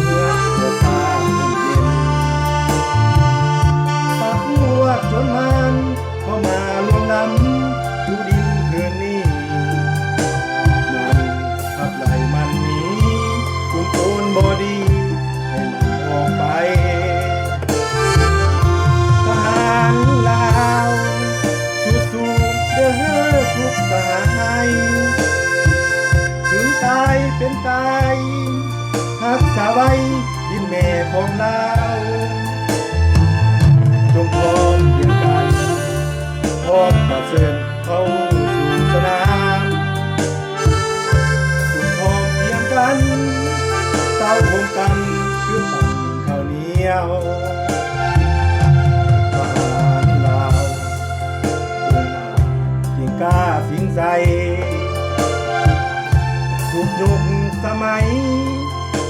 เมื่อเกิดตาเย็นปักหัวจนมันเข้ามาลวงล้ำอยู่ดินเดือนนี้มันขับไล่มันหนีคุณโอนบอดีให้มันออกไปทหารลาวสู้ๆเด้อทุกสหายถึงตายเป็นตายรักษาไว้ดินแม่ของเราจงพร้อมเพียงกันพร้อมประเสริฐเข้าสู่สนามจงพร้อมเพียงกันเต้าโฮมกันคือปั่นข้าวเหนียวทหารลาวเก่งกล้าสิงใสทุกยุคสมัย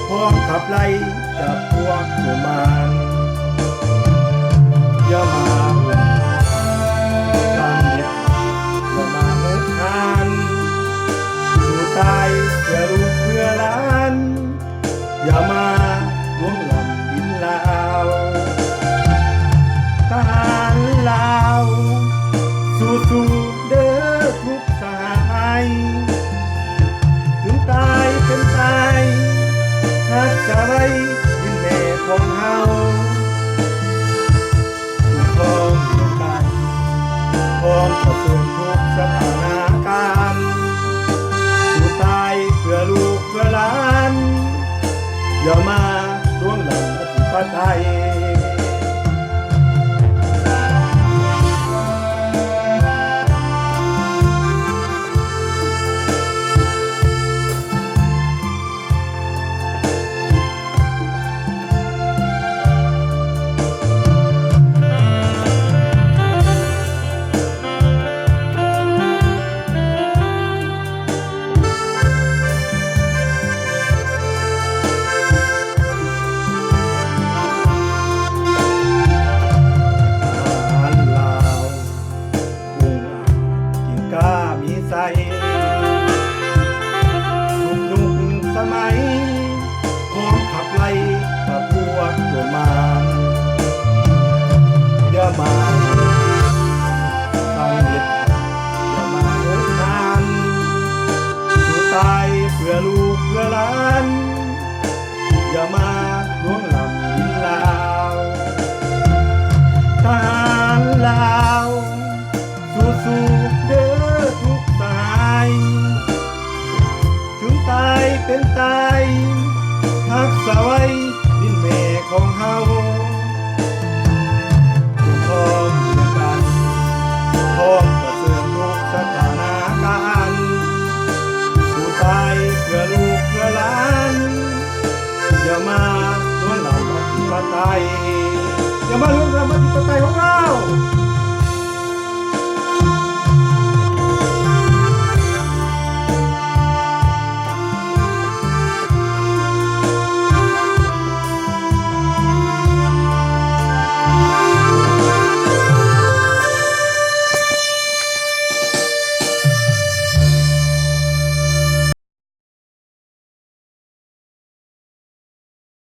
พร้อมขับไล่จับพวกกุมารอย่ามาทำเด็ดอย่ามาเฮิดทานสู่ตายเพื่อลูกเพื่อหลานอย่ามาล่วงล้ำดินลาวทหารลาวสู้ๆเด้อทุกสหายถึงตายเป็นตายรักษาไว้ดินแม่ของเฮาทุกพร้อมเพียงกันพร้อมประเสริฐทุกสถานการณ์สู้ตายเพื่อลูกเพื่อหลานอย่ามาล่วงล้ำอธิปไตยใส่ทุกยุคสมัยพร้อมขับไล่กับพวกโจรมารอย่ามาตั้งเด็ดอย่ามาเฮิดทานสู้ตายเพื่อลูกเพื่อหลานอย่ามาล่วงล้ำดินลาวทหารลาวสู้ๆเด้อทุกสายถึงตายเป็นตายรักษาไว้ดินแม่ของเฮาจงพร้อมเพียงกันพร้อมประเสริฐทุกสถานการณ์สู้ตายเพื่อลูกเพื่อหลานอย่ามาล่วงล้ำอธิปไตยอย่ามาล่วงล้ำอธิปไตยของเรา